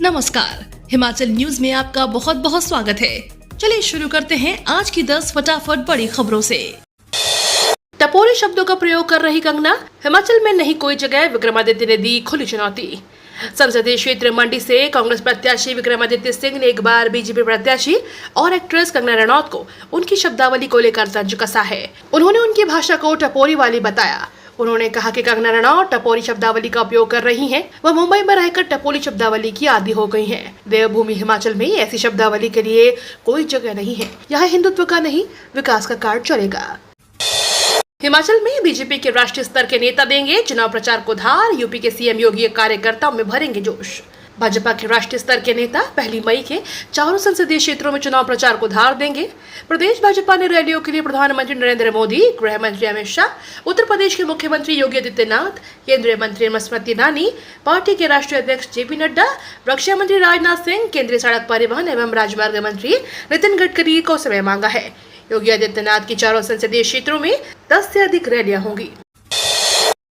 नमस्कार, हिमाचल न्यूज में आपका बहुत बहुत स्वागत है। चलिए शुरू करते हैं आज की 10 फटाफट बड़ी खबरों से। टपोरी शब्दों का प्रयोग कर रही कंगना, हिमाचल में नहीं कोई जगह, विक्रमादित्य ने दी खुली चुनौती। संसदीय क्षेत्र मंडी से कांग्रेस प्रत्याशी विक्रमादित्य सिंह ने एक बार बीजेपी प्रत्याशी और एक्ट्रेस कंगना रनौत को उनकी शब्दावली को लेकर तंज कसा है। उन्होंने उनकी भाषा को टपोरी वाली बताया। उन्होंने कहा कि कंगना रनौत टपोरी शब्दावली का उपयोग कर रही हैं। वह मुंबई में रहकर टपोरी शब्दावली की आदी हो गई हैं। देवभूमि हिमाचल में ऐसी शब्दावली के लिए कोई जगह नहीं है। यहाँ हिंदुत्व का नहीं, विकास का कार्ड चलेगा। हिमाचल में बीजेपी के राष्ट्रीय स्तर के नेता देंगे चुनाव प्रचार को धार, यूपी के सीएम योगी कार्यकर्ताओं में भरेंगे जोश। भाजपा के राष्ट्रीय स्तर के नेता 1 मई के चारों संसदीय क्षेत्रों में चुनाव प्रचार को धार देंगे। प्रदेश भाजपा ने रैलियों के लिए प्रधानमंत्री नरेंद्र मोदी, गृह मंत्री अमित शाह, उत्तर प्रदेश के मुख्यमंत्री योगी आदित्यनाथ, केंद्रीय मंत्री स्मृति ईरानी, पार्टी के राष्ट्रीय अध्यक्ष जेपी नड्डा, रक्षा मंत्री राजनाथ सिंह, केंद्रीय सड़क परिवहन एवं राजमार्ग मंत्री नितिन गडकरी को समय मांगा है। योगी आदित्यनाथ की चारों संसदीय क्षेत्रों में 10 से अधिक रैलियां होंगी।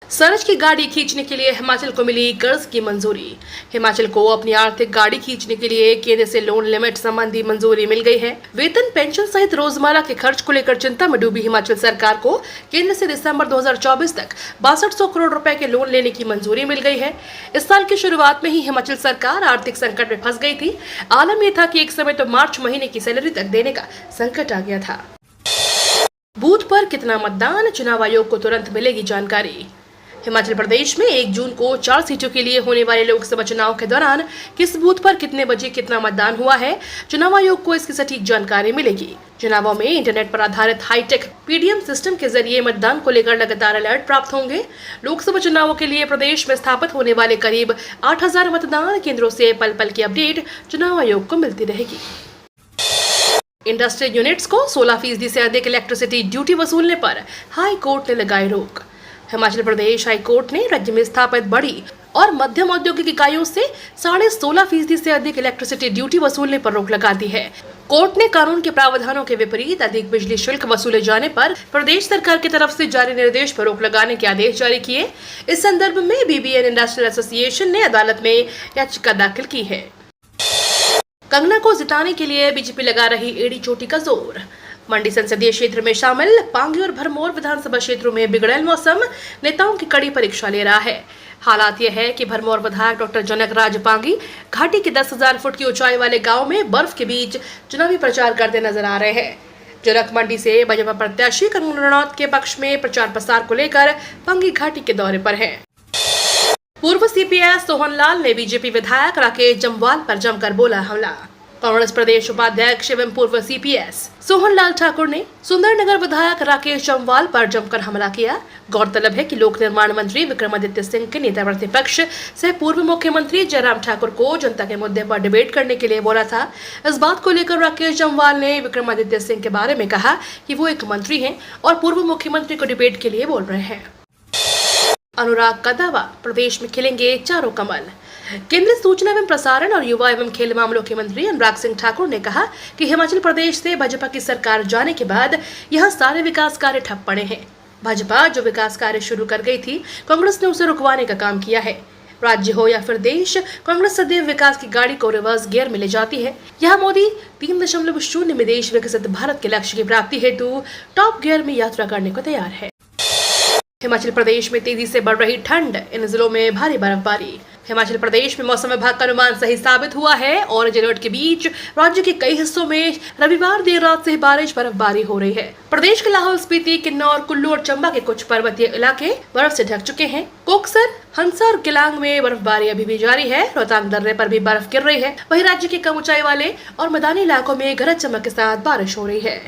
सरज की गाड़ी खींचने के लिए हिमाचल को मिली कर्ज की मंजूरी। हिमाचल को अपनी आर्थिक गाड़ी खींचने के लिए केंद्र से लोन लिमिट संबंधी मंजूरी मिल गई है। वेतन, पेंशन सहित रोजमर्रा के खर्च को लेकर चिंता में डूबी हिमाचल सरकार को केंद्र से दिसंबर 2024 तक 6200 करोड़ रुपए के लोन लेने की मंजूरी मिल गई है। इस साल की शुरुआत में ही हिमाचल सरकार आर्थिक संकट में फंस गई थी। आलम यह था कि एक समय तो मार्च महीने की सैलरी तक देने का संकट आ गया था। बूथ पर कितना मतदान, चुनाव आयोग को तुरंत मिलेगी जानकारी। हिमाचल प्रदेश में 1 जून को 4 सीटों के लिए होने वाले लोकसभा चुनाव के दौरान किस बूथ पर कितने बजे कितना मतदान हुआ है, चुनाव आयोग को इसकी सटीक जानकारी मिलेगी। चुनावों में इंटरनेट पर आधारित हाईटेक पीडीएम सिस्टम के जरिए मतदान को लेकर लगातार अलर्ट प्राप्त होंगे। लोकसभा चुनावों के लिए प्रदेश में स्थापित होने वाले करीब 8000 मतदान केंद्रों से पल पल की अपडेट चुनाव आयोग को मिलती रहेगी। इंडस्ट्रियल यूनिट्स को 16% से अधिक इलेक्ट्रिसिटी ड्यूटी वसूलने पर हाई कोर्ट ने लगाई रोक। हिमाचल प्रदेश हाई कोर्ट ने राज्य में स्थापित बड़ी और मध्यम औद्योगिक इकाइयों से 16.5% से अधिक इलेक्ट्रिसिटी ड्यूटी वसूलने पर रोक लगा दी है। कोर्ट ने कानून के प्रावधानों के विपरीत अधिक बिजली शुल्क वसूले जाने पर प्रदेश सरकार की तरफ से जारी निर्देश पर रोक लगाने के आदेश जारी किए। इस संदर्भ में बीबीएन इंडस्ट्रियल एसोसिएशन ने अदालत में याचिका दाखिल की है। कंगना को जिताने के लिए बीजेपी लगा रही एड़ी चोटी का जोर। मंडी संसदीय क्षेत्र में शामिल पांगी और भरमौर विधानसभा क्षेत्रों में बिगड़ैल मौसम नेताओं की कड़ी परीक्षा ले रहा है। हालात यह है कि भरमौर विधायक डॉक्टर जनक राज पांगी घाटी के 10,000 फुट की ऊंचाई वाले गांव में बर्फ के बीच चुनावी प्रचार करते नजर आ रहे हैं। जनक मंडी से भाजपा प्रत्याशी कंगना रनौत के पक्ष में प्रचार प्रसार को लेकर पांगी घाटी के दौरे पर है। पूर्व सीपीएस सोहन लाल ने बीजेपी विधायक राकेश जम्वाल पर जमकर बोला हमला। कांग्रेस प्रदेश उपाध्यक्ष एवं पूर्व सीपीएस सोहन लाल ठाकुर ने सुंदरनगर विधायक राकेश जम्वाल पर जमकर हमला किया। गौरतलब है कि लोक निर्माण मंत्री विक्रमादित्य सिंह के नेता प्रतिपक्ष से पूर्व मुख्यमंत्री जयराम ठाकुर को जनता के मुद्दे पर डिबेट करने के लिए बोला था। इस बात को लेकर राकेश जम्वाल ने विक्रमादित्य सिंह के बारे में कहा कि वो एक मंत्री हैं और पूर्व मुख्यमंत्री को डिबेट के लिए बोल रहे हैं। अनुराग का दावा, प्रदेश में खिलेंगे चारों कमल। केंद्रीय सूचना एवं प्रसारण और युवा एवं खेल मामलों के मंत्री अनुराग सिंह ठाकुर ने कहा कि हिमाचल प्रदेश से भाजपा की सरकार जाने के बाद यहां सारे विकास कार्य ठप पड़े हैं। भाजपा जो विकास कार्य शुरू कर गई थी, कांग्रेस ने उसे रुकवाने का काम किया है। राज्य हो या फिर देश, कांग्रेस सदैव विकास की गाड़ी को रिवर्स गियर में ले जाती है। यहाँ मोदी 3.0 में देश विकसित भारत के लक्ष्य की प्राप्ति हेतु टॉप गियर में यात्रा करने को तैयार है। हिमाचल प्रदेश में तेजी से बढ़ रही ठंड, इन जिलों में भारी बर्फबारी। हिमाचल प्रदेश में मौसम विभाग का अनुमान सही साबित हुआ है। ऑरेंज अलर्ट के बीच राज्य के कई हिस्सों में रविवार देर रात से बारिश बर्फबारी हो रही है। प्रदेश के लाहौल स्पीति, किन्नौर, कुल्लू और चंबा के कुछ पर्वतीय इलाके बर्फ से ढक चुके हैं। कोकसर, हंसा और किलांग में बर्फबारी अभी भी जारी है। रोहतांग दर्रे पर भी बर्फ गिर रही है। वहीं राज्य के कम ऊंचाई वाले और मैदानी इलाकों में गरज चमक के साथ बारिश हो रही है।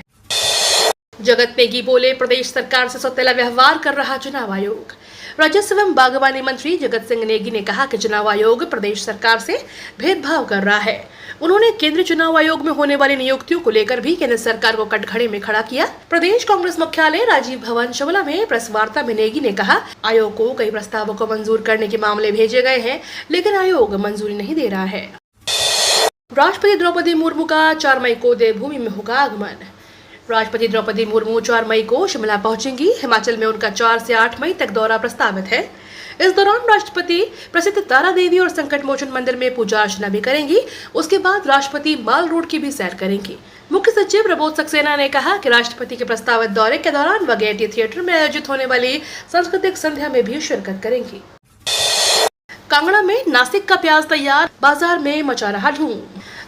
जगत नेगी बोले, प्रदेश सरकार से सौतेला व्यवहार कर रहा चुनाव आयोग। राजस्व एवं बागवानी मंत्री जगत सिंह नेगी ने कहा कि चुनाव आयोग प्रदेश सरकार से भेदभाव कर रहा है। उन्होंने केंद्रीय चुनाव आयोग में होने वाली नियुक्तियों को लेकर भी केंद्र सरकार को कटघरे में खड़ा किया। प्रदेश कांग्रेस मुख्यालय राजीव भवन शिमला में प्रेस वार्ता में नेगी ने कहा, आयोग को कई प्रस्तावों को मंजूर करने के मामले भेजे गए हैं, लेकिन आयोग मंजूरी नहीं दे रहा है। राष्ट्रपति द्रौपदी मुर्मू का 4 मई को देवभूमि में होगा आगमन। राष्ट्रपति द्रौपदी मुर्मू 4 मई को शिमला पहुंचेंगी। हिमाचल में उनका 4 से 8 मई तक दौरा प्रस्तावित है। इस दौरान राष्ट्रपति प्रसिद्ध तारा देवी और संकट मोचन मंदिर में पूजा अर्चना भी करेंगी। उसके बाद राष्ट्रपति माल रोड की भी सैर करेंगी। मुख्य सचिव प्रबोध सक्सेना ने कहा कि राष्ट्रपति के प्रस्तावित दौरे के दौरान वह गेयटी थिएटर में आयोजित होने वाली सांस्कृतिक संध्या में भी शिरकत करेंगी। कांगड़ा में नासिक का प्याज तैयार, बाजार में मचा रहा धूम।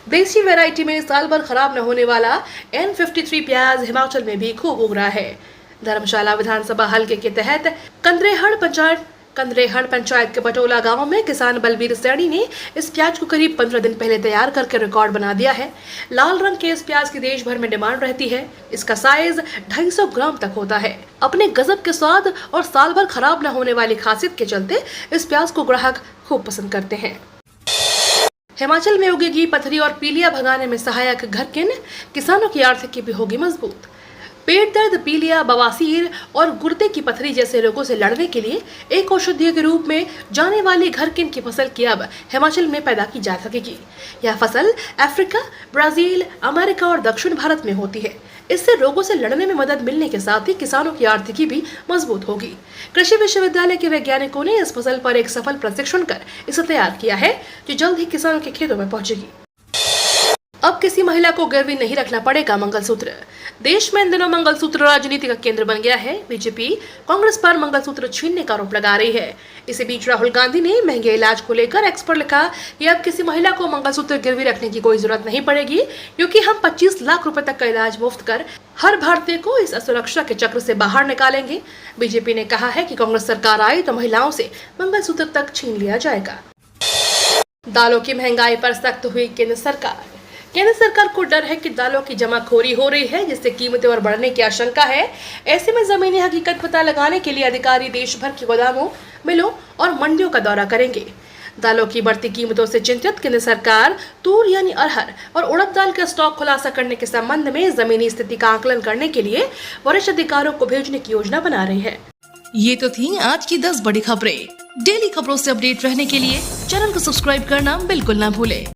देसी वैरायटी में साल भर खराब न होने वाला N53 प्याज हिमाचल में भी खूब उग रहा है। धर्मशाला विधानसभा हलके के तहत कंदरेहड़ पंचायत के पटोला गांव में किसान बलबीर सैनी ने इस प्याज को करीब 15 दिन पहले तैयार करके रिकॉर्ड बना दिया है। लाल रंग के इस प्याज की देश भर में डिमांड रहती है। इसका साइज 250 ग्राम तक होता है। अपने गजब के स्वाद और साल भर खराब न होने वाली खासियत के चलते इस प्याज को ग्राहक खूब पसंद करते हैं। हिमाचल में उगेगी पथरी और पीलिया भगाने में सहायक घरकिन, किसानों की आर्थिकी भी होगी मजबूत। पेट दर्द, पीलिया, बवासीर और गुर्दे की पथरी जैसे रोगों से लड़ने के लिए एक औषधि के रूप में जाने वाली घरकिन की फसल की अब हिमाचल में पैदा की जा सकेगी। यह फसल अफ्रीका, ब्राजील, अमेरिका और दक्षिण भारत में होती है। इससे रोगों से लड़ने में मदद मिलने के साथ ही किसानों की आर्थिकी भी मजबूत होगी। कृषि विश्वविद्यालय के वैज्ञानिकों ने इस फसल पर एक सफल प्रशिक्षण कर इसे तैयार किया है, जो जल्द ही किसानों के खेतों में पहुंचेगी। अब किसी महिला को गिरवी नहीं रखना पड़ेगा मंगलसूत्र। देश में इन दिनों मंगलसूत्र राजनीति का केंद्र बन गया है। बीजेपी कांग्रेस पर मंगलसूत्र छीनने का आरोप लगा रही है। इसी बीच राहुल गांधी ने महंगे इलाज को लेकर एक्स पर लिखा कि अब किसी महिला को मंगलसूत्र गिरवी रखने की कोई जरूरत नहीं पड़ेगी, क्योंकि हम 25 लाख रुपए तक का इलाज मुफ्त कर हर भारतीय को इस असुरक्षा के चक्र से बाहर निकालेंगे। बीजेपी ने कहा है कि कांग्रेस सरकार आई तो महिलाओं से मंगलसूत्र तक छीन लिया जाएगा। दालों की महंगाई पर सख्त हुई केंद्र सरकार। केंद्र सरकार को डर है कि दालों की जमाखोरी हो रही है, जिससे कीमतें और बढ़ने की आशंका है। ऐसे में जमीनी हकीकत पता लगाने के लिए अधिकारी देश भर के गोदामों, मिलों और मंडियों का दौरा करेंगे। दालों की बढ़ती कीमतों से चिंतित केंद्र सरकार तूर यानी अरहर और उड़द दाल का स्टॉक खुलासा करने के संबंध में जमीनी स्थिति का आकलन करने के लिए वरिष्ठ अधिकारियों को भेजने की योजना बना रही है। ये तो थी आज की 10 बड़ी खबरें। डेली खबरों से अपडेट रहने के लिए चैनल को सब्सक्राइब करना बिल्कुल ना भूलें।